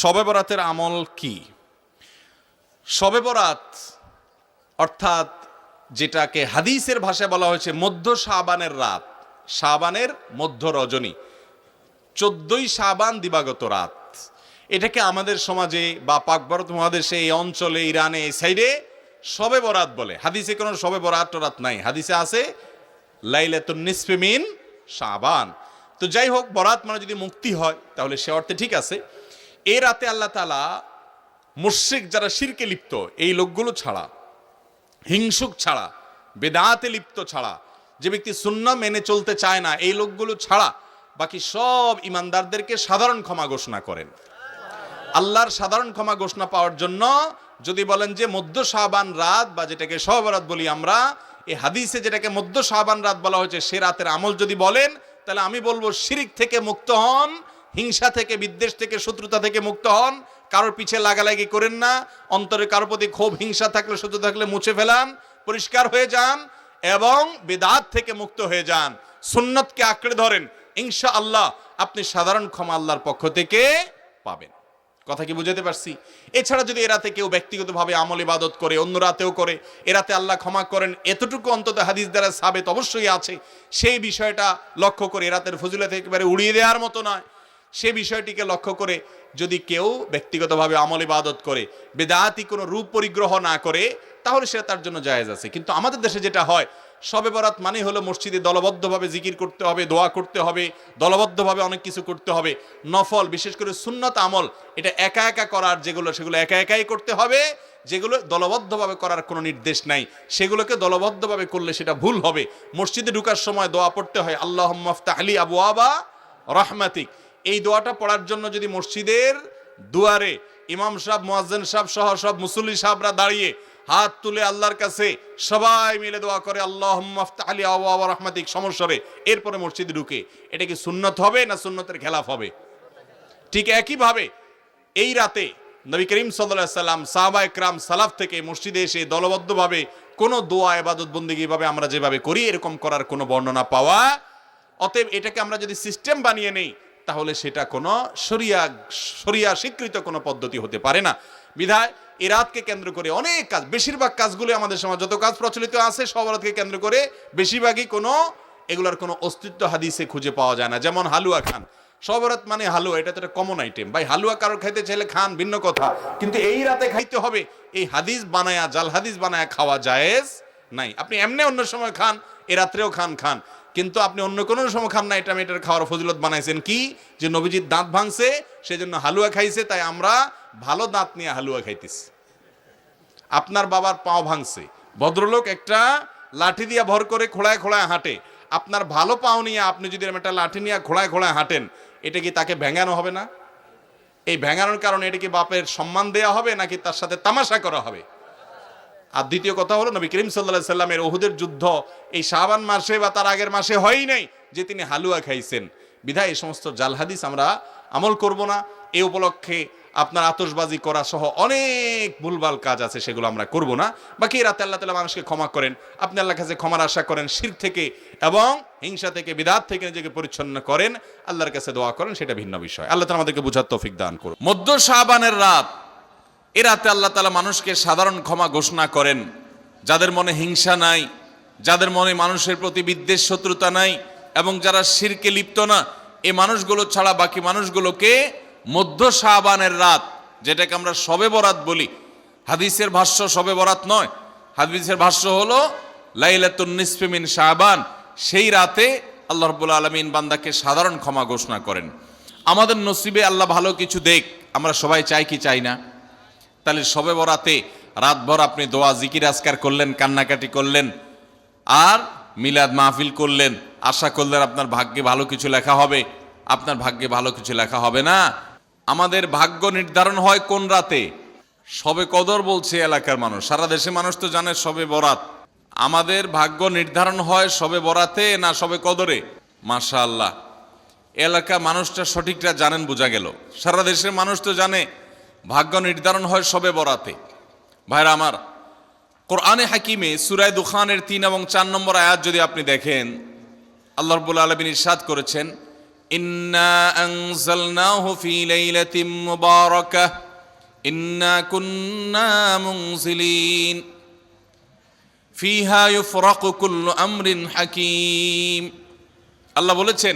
শবে বরাতের আমল কি? শবে বরাত অর্থাৎ যেটাকে হাদিসের ভাষায় বলা হয়েছে মধ্য শাবানের রাত, শাবানের মধ্য রজনী, 14ই শাবান দিবাগত রাত। এটাকে আমাদের সমাজে বা পাক ভারত মহাদেশে, এই অঞ্চলে, ইরানে, এই সাইডে শবে বরাত বলে। হাদিসে কোনো শবে বরাত টরাত নাই, হাদিসে আছে লাইলাতুন নিসফি মিন শাবান। তো যাই হোক, বরাত মানে যদি মুক্তি হয় তাহলে সে অর্থে ঠিক আছে। এই রাতে আল্লাহ তাআলা মুশরিক যারা শিরকে লিপ্ত, এই লোকগুলো ছাড়া, হিংসুক ছাড়া, বেদাতে লিপ্ত ছাড়া, যে ব্যক্তি সুন্নাহ মেনে চলতে চায় না, এই লোকগুলো ছাড়া বাকি সব ইমানদারদেরকে সাধারণ ক্ষমা ঘোষণা করেন। আল্লাহর সাধারণ ক্ষমা ঘোষণা পাওয়ার জন্য যদি বলেন যে মধ্য শাবান রাত বা যেটাকে শবে বরাত বলি আমরা, এই হাদিসে যেটাকে মধ্য শাবান রাত বলা হয়েছে, সে রাতের আমল যদি বলেন, তাহলে আমি বলবো শিরিক থেকে মুক্ত হন, হিংসা থেকে, বিদ্বেষ থেকে, শত্রুতা থেকে মুক্ত হন, কারোর পিছে লাগালাগি করেন না, অন্তরে কারোর প্রতি ক্ষোভ হিংসা থাকলে, শত্রুতা থাকলে মুছে ফেলান, পরিষ্কার হয়ে যান এবং বিদআত থেকে মুক্ত হয়ে যান, সুন্নতকে আঁকড়ে ধরেন। ইনশাআল্লাহ আপনি সাধারণ ক্ষমা আল্লাহর পক্ষ থেকে পাবেন। কথা কি বুঝাতে পারছি? এছাড়া যদি এ রাতে কেউ ব্যক্তিগতভাবে আমল ইবাদত করে, অন্য রাতেও করে, এ রাতে আল্লাহ ক্ষমা করেন, এতটুকু অন্তত হাদিস দ্বারা সাবেত অবশ্যই আছে। সেই বিষয়টা লক্ষ্য করে, এ রাতের ফজিলত একেবারে উড়িয়ে দেওয়ার মতো নয়, সে বিষয়টিকে লক্ষ্য করে যদি কেউ ব্যক্তিগতভাবে আমল ইবাদত করে, বেদাতি কোনো রূপ পরিগ্রহ না করে, তাহলে সেটা তার জন্য জায়েজ আছে। কিন্তু আমাদের দেশে যেটা হয়, শবে বরাত মানে হলো মসজিদে দলবদ্ধভাবে জিকির করতে হবে, দোয়া করতে হবে, দলবদ্ধভাবে অনেক কিছু করতে হবে, নফল বিশেষ করে সুন্নত আমল, এটা একা একা করার যেগুলো, সেগুলো একা একাই করতে হবে। যেগুলো দলবদ্ধভাবে করার কোনো নির্দেশ নাই, সেগুলোকে দলবদ্ধভাবে করলে সেটা ভুল হবে। মসজিদে ঢুকার সময় দোয়া পড়তে হয়, আল্লাহুম্মা ইফতাহ লি আবওয়াবা রাহমাতিক। এই দোয়াটা পড়ার জন্য যদি মসজিদের দুয়ারে ইমাম সাহেব, মুয়াজ্জিন সাহেব সহ সব মুসল্লি সাহেবরা দাঁড়িয়ে হাত তুলে আল্লাহর কাছে সবাই মিলে দোয়া করে, আল্লাহুম্মা ইফতাহ লি আবওয়াবা রাহমাতিক সমস্বরে, এরপরে মসজিদে ঢুকে, এটা কি সুন্নত হবে না সুন্নতের খেলাফ হবে? ঠিক একইভাবে এই রাতে নবী করিম সাল্লাল্লাহু আলাইহি সাল্লাম, সাহাবায়ে কেরাম, সালাফ থেকে মসজিদে এসে দলবদ্ধভাবে কোনো দোয়া, ইবাদত, বন্দেগী ভাবে আমরা যেভাবে করি এরকম করার কোনো বর্ণনা পাওয়া। অতএব এটাকে আমরা যদি সিস্টেম বানিয়ে নেই, তাহলে সেটা কোনো শরিয়া স্বীকৃত কোনো পদ্ধতি হতে পারে না। বিধায় এই রাতকে কেন্দ্র করে অনেক কাজ, বেশিরভাগ কাজগুলো আমাদের সমাজ যত কাজ প্রচলিত আছে, সব রাতকে কেন্দ্র করে বেশিরভাগই কোনো এগুলার কোনো অস্তিত্ব হাদিসে খুঁজে পাওয়া যায় না। যেমন হালুয়া খান, শবে বরাত মানে হালুয়া, এটা তো একটা কমন আইটেম। ভাই হালুয়া কারোর খাইতে চাইলে খান, ভিন্ন কথা, কিন্তু এই রাতে খাইতে হবে, এই হাদিস বানায়া, জাল হাদিস বানায়া খাওয়া জায়েজ নাই। আপনি এমনি অন্য সময় খান, এ রাত্রেও খান, কিন্তু আপনি অন্য কোনো সময় খান না। এটা মেয়েটার খাওয়ার ফজিলত বানাইছেন কি, যে নবীজির দাঁত ভাঙছে সেজন্য হালুয়া খাইছে, তাই আমরা ভালো দাঁত নিয়ে হালুয়া খাইতেছি। আপনার বাবার পাও ভাঙছে, ভদ্রলোক একটা লাঠি দিয়ে ভর করে খোলায় খোলায় হাঁটে, আপনার ভালো পাও নিয়ে আপনি যদি একটা লাঠি নিয়ে খোলায় খোলায় হাঁটেন, এটা কি তাকে ভেঙানো হবে না? এই ভেঙানোর কারণে এটা কি বাপের সম্মান দেয়া হবে নাকি তার সাথে তামাশা করা হবে? আর দ্বিতীয় কথা হলো, নবী করিম সাল্লাল্লাহু আলাইহি সাল্লামের উহুদের যুদ্ধ এই শাবান মাসে বা তার আগের মাসে হয়ই নাই যে তিনি হালুয়া খাইছেন। বিধায় এই সমস্ত জাল হাদিস আমরা আমল করব না। এই উপলক্ষে আপনার আতশবাজি করা সহ অনেক ভুলভাল কাজ আছে, সেগুলো আমরা করব না। বাকি রাতে আল্লাহ তাআলা মানুষকে ক্ষমা করেন, আপনি আল্লাহর কাছে ক্ষমার আশা করেন, শিরক থেকে এবং হিংসা থেকে, বিদআত থেকে নিজেকে পরিচ্ছন্ন করেন, আল্লাহর কাছে দোয়া করেন, সেটা ভিন্ন বিষয়। আল্লাহ তাআলা আমাদেরকে বুঝার তৌফিক দান করুন। মধ্য শাবানের রাত, এ রাতে আল্লাহ তাআলা মানুষকে সাধারণ ক্ষমা ঘোষণা করেন। যাদের মনে হিংসা নাই, যাদের মনে মানুষের প্রতি বিদ্বেষ, শত্রুতা নাই, এবং যারা শিরকে লিপ্ত না, এই মানুষগুলো ছাড়া বাকি মানুষগুলোকে মধ্য শাবানের রাত, যেটাকে আমরা শবে বরাত বলি, হাদিসের ভাষ্য শবে বরাত নয়, হাদিসের ভাষ্য হলো লাইলাতুন নিসফি মিন শাবান, সেই রাতে আল্লাহ রাব্বুল আলামিন বান্দাকে সাধারণ ক্ষমা ঘোষণা করেন। আমাদের নসিবে আল্লাহ ভালো কিছু দেখ, আমরা সবাই চাই কি চাই না? তাহলে শবে বরাতে রাতভর আপনি দোয়া, জিকির, আজকার করলেন, কান্নাকাটি করলেন, আর মিলাদ মাহফিল করলেন, আশা করলেন আপনার ভাগ্যে ভালো কিছু লেখা হবে। আপনার ভাগ্যে ভালো কিছু লেখা হবে না। আমাদের ভাগ্য নির্ধারণ হয় কোন রাতে? শবে কদর বলছে এলাকার মানুষ, সারা দেশে মানুষ তো জানে শবে বরাত। আমাদের ভাগ্য নির্ধারণ হয় শবে বরাতে না শবে কদরে? মাশাআল্লাহ, এলাকা মানুষটা সঠিকটা জানেন, বোঝা গেল। সারা দেশের মানুষ তো জানে ভাগ্য নির্ধারণ হয় শবে বরাতে। ভাইরা আমার, কোরআনে হাকিমে সূরা দুখানের 3 এবং 4 নম্বর আয়াত যদি আপনি দেখেন, আল্লাহ রাব্বুল আলামিন ইরশাদ করেছেন, ইন্না আনজালনাহু ফি লাইলাতিন মুবারাকাহ ইন্না কুন্না মুনজিলিন ফিহা ইউফরাকু কুল্লু আমরিন হাকিম। আল্লাহ বলেছেন,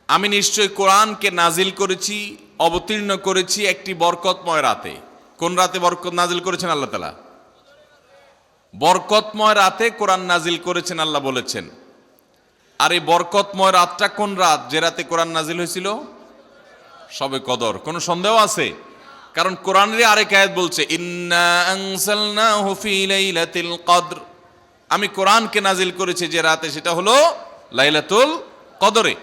আমি নিশ্চয় কোরআনকে নাজিল করেছি, অবতীর্ণ করেছি একটি বরকতময় রাতে। কোন রাতে বরকত নাজিল করেছেন আল্লাহ তাআলা? বরকতময় রাতে কোরআন নাজিল করেছেন আল্লাহ বলেছেন। আর এই বরকতময় রাতটা কোন রাত যে রাতে কোরআন নাজিল হয়েছিল? শবে কদর। কোনো সন্দেহ আছে? কারণ কোরআনের আরেক আয়াত বলছে, ইন্না আনজালনাহু ফি লাইলাতিল কদর, আমি কোরআনকে নাজিল করেছি যে রাতে, সেটা হলো লাইলাতুল কদরে।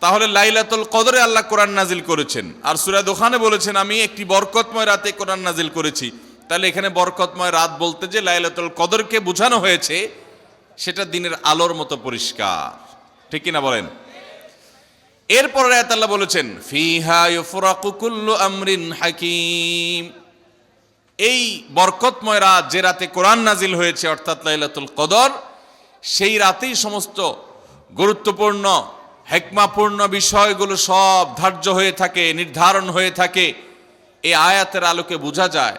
তাহলে লাইলাতুল কদরে আল্লাহ কোরআন নাজিল করেছেন। আর সূরা দুখানে বলেছেন, আমি একটি বরকতময় রাতে কোরআন নাজিল করেছি। তাহলে এখানে বরকতময় রাত বলতে যে লাইলাতুল কদরকে বোঝানো হয়েছে, সেটা দিনের আলোর মতো পরিষ্কার। ঠিক কিনা বলেন? এরপর আয়াত আল্লাহ বলেছেন, ফিহা ইউফরাকু কুল্লু আমরিন হাকিম, এই বরকতময় রাত যে রাতে কোরআন নাজিল হয়েছে অর্থাৎ লাইলাতুল কদর, সেই রাতেই সমস্ত গুরুত্বপূর্ণ হিকমাপূর্ণ বিষয়গুলো সব ধার্য হয়ে থাকে, নির্ধারণ হয়ে থাকে। এই আয়াতের আলোকে বোঝা যায়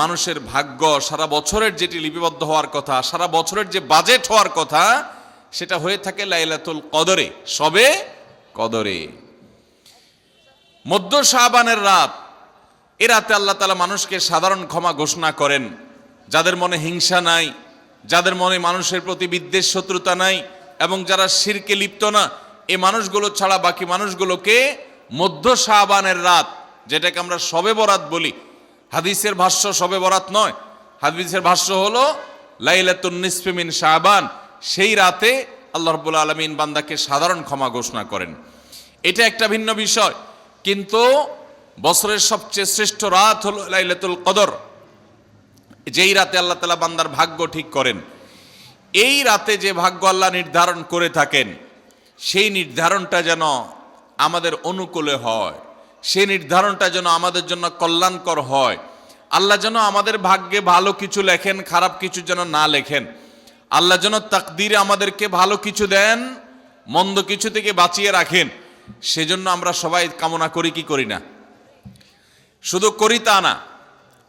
মানুষের ভাগ্য সারা বছরের যেটি লিপিবদ্ধ হওয়ার কথা, সারা বছরের যে বাজেট হওয়ার কথা, সেটা হয়ে থাকে লাইলাতুল কদরে, শবে কদরে। মধ্য শাবানের রাত, এ রাতে আল্লাহ তাআলা মানুষকে সাধারণ ক্ষমা ঘোষণা করেন। যাদের মনে হিংসা নাই, যাদের মনে মানুষের প্রতি বিদ্বেষ শত্রুতা নাই, এবং যারা শিরকে লিপ্ত না, এই মানুষগুলো ছাড়া বাকি মানুষগুলোকে মধ্য শাবানের রাত, যেটাকে আমরা শবে বরাত বলি, হাদিসের ভাষ্য শবে বরাত নয়, হাদিসের ভাষ্য হলো লাইলাতুন নিসফি মিন শাবান, সেই রাতে আল্লাহ রাব্বুল আলামিন বান্দাকে সাধারণ ক্ষমা ঘোষণা করেন। এটা একটা ভিন্ন বিষয়, কিন্তু বছরের সবচেয়ে শ্রেষ্ঠ রাত হলো লাইলাতুল কদর, যেই রাতে আল্লাহ তাআলা বান্দার ভাগ্য ঠিক করেন। এই রাতে যে ভাগ্য আল্লাহ নির্ধারণ করে থাকেন, সেই নির্ধারণটা যেন আমাদের অনুকূলে হয়, সেই নির্ধারণটা যেন আমাদের জন্য কল্যাণকর হয়। আল্লাহ যেন আমাদের ভাগ্যে ভালো কিছু লেখেন, খারাপ কিছু যেন না লেখেন। আল্লাহ যেন তাকদীরে আমাদেরকে ভালো কিছু দেন, মন্দ কিছু থেকে বাঁচিয়ে রাখেন। সেজন্য আমরা সবাই কামনা করি কি করি না? শুধু করি তা না,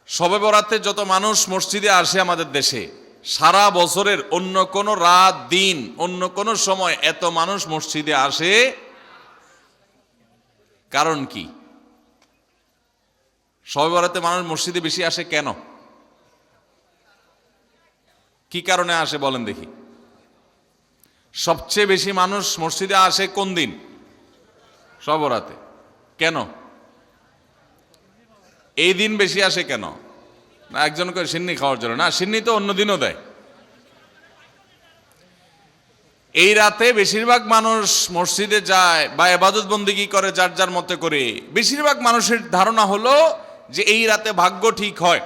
শবে বরাতে যত মানুষ মসজিদে আসে আমাদের দেশে, সারা বছরের অন্য কোনো রাত দিন অন্য কোনো সময় এত মানুষ মসজিদে আসে, কারণ কি? শবে বরাতে মানুষ মসজিদে বেশি আসে কেন? কি কারণে আসে বলেন দেখি? সবচেয়ে বেশি মানুষ মসজিদে আসে কোন দিন? শবে বরাতে। কেন এই দিন বেশি আসে কেন? না একজন করে সিন্নি খাওয়ার জন্য? না, সিন্নি তো অন্য দিনও দেয়। এই রাতে বেশিরভাগ মানুষ মসজিদে যায় বা ইবাদত বন্দেগী করে যার যার মতে করে। বেশিরভাগ মানুষের ধারণা হলো যে এই রাতে ভাগ্য ঠিক হয়।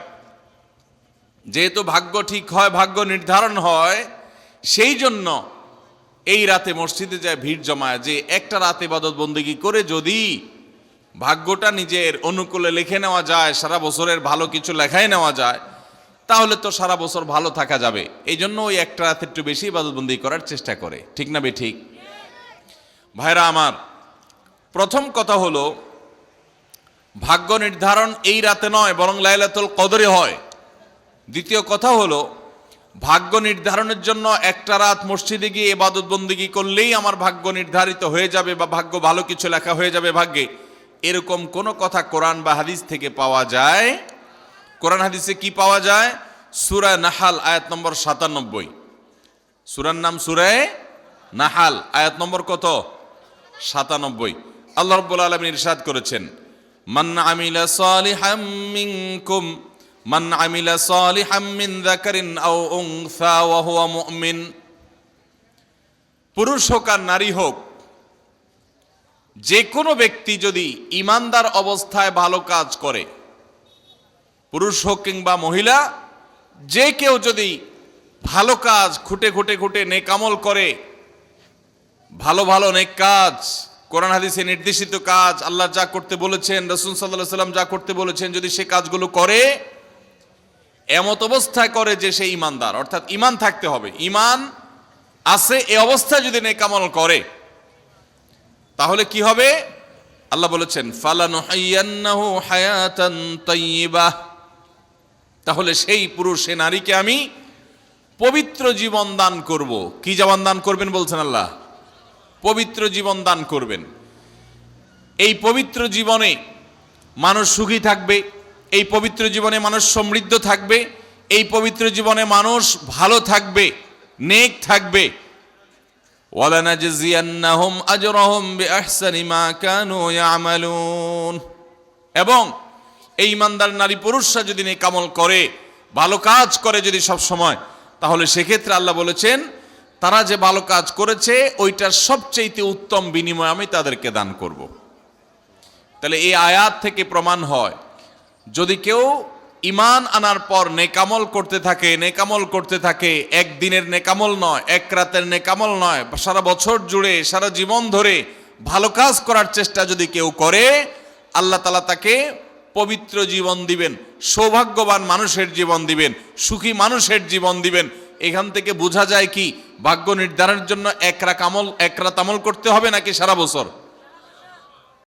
যেহেতু ভাগ্য ঠিক হয়, ভাগ্য নির্ধারণ হয়, সেই জন্য এই রাতে মসজিদে যায়, ভিড় জমায়, যে একটা রাতে ইবাদত বন্দেগী করে যদি ভাগ্যটা নিজের অনুকূলে লিখে নেওয়া যায়, সারা বছরের ভালো কিছু লেখায় নেওয়া যায়, তাহলে তো সারা বছর ভালো থাকা যাবে। এই জন্য ওই একটা রাতে একটু বেশি ইবাদতবন্দি করার চেষ্টা করে। ঠিক না ঠিক? ভাইরা আমার, প্রথম কথা হলো ভাগ্য নির্ধারণ এই রাতে নয়, বরং লাইলাতুল কদরে হয়। দ্বিতীয় কথা হলো ভাগ্য নির্ধারণের জন্য একটা রাত মসজিদে গিয়ে ইবাদত বন্দেগী করলেই আমার ভাগ্য নির্ধারিত হয়ে যাবে বা ভাগ্য ভালো কিছু লেখা হয়ে যাবে ভাগ্যে, এরকম কোনো কথা কোরআন বা হাদিস থেকে পাওয়া যায়? কোরআন হাদিসে কি পাওয়া যায়? সূরা নাহাল আয়াত নম্বর 97। সূরার নাম সূরা নাহাল, আয়াত নম্বর কত? 97। আল্লাহ রাব্বুল আলামিন ইরশাদ করেছেন, মান আমিলা সালিহাম মিনকুম মান আমিলা সালিহাম মিন যাকারিন আও উনসা ওয়া হুয়া মুমিন। পুরুষ হোক আর নারী হোক, যে কোনো ব্যক্তি যদি ঈমানদার অবস্থায় ভালো কাজ করে, পুরুষ হোক কিংবা মহিলা, যে কেউ যদি ভালো কাজ খুঁটে খুঁটে খুঁটে নেক আমল করে, ভালো ভালো নেক কাজ, কোরআন হাদিসে নির্দেশিত কাজ, আল্লাহ যা করতে বলেছেন, রাসূল সাল্লাল্লাহু আলাইহি ওয়াসাল্লাম যা করতে বলেছেন, যদি সে কাজগুলো করে, এমত অবস্থায় করে যে সে ঈমানদার, অর্থাৎ ঈমান থাকতে হবে, ঈমান আছে এই অবস্থায় যদি নেক আমল করে, তাহলে কি হবে? আল্লাহ বলেছেন ফালানুহাইয়ান্নাহু হায়াতান তাইয়্যিবাহ, তাহলে সেই পুরুষ সে নারীকে আমি পবিত্র জীবন দান করব। কি জীবন দান করবেন বলছেন আল্লাহ? পবিত্র জীবন দান করবেন। এই পবিত্র জীবনে মানুষ সুখী থাকবে, এই পবিত্র জীবনে মানুষ সমৃদ্ধ থাকবে, এই পবিত্র জীবনে মানুষ ভালো থাকবে, নেক থাকবে। ওয়ালানাজজিয়ান্নাহুম আজরাহুম বিআহসানি মা কানু ইয়ামালুন, এবং এই ইমানদার নারী পুরুষরা যদি নেক আমল করে, ভালো কাজ করে যদি সব সময়, তাহলে সেক্ষেত্রে আল্লাহ বলেছেন তারা যে ভালো কাজ করেছে ওইটার সবচেয়ে উত্তম বিনিময় আমি তাদেরকে দান করব। তাহলে এই আয়াত থেকে প্রমাণ হয় যদি কেউ ঈমান আনার পর নেকামল করতে থাকে, নেকামল করতে থাকে, একদিনের নেকামল নয়, এক রাতের নেকামল নয়, সারা বছর জুড়ে সারা জীবন ধরে ভালো কাজ করার চেষ্টা যদি কেউ করে, আল্লাহ তাআলা তাকে পবিত্র জীবন দিবেন, সৌভাগ্যবান মানুষের জীবন দিবেন, সুখী মানুষের জীবন দিবেন। এখান থেকে বোঝা যায় কি ভাগ্য নির্ধারণের জন্য এক রাত আমল করতে হবে নাকি সারা বছর?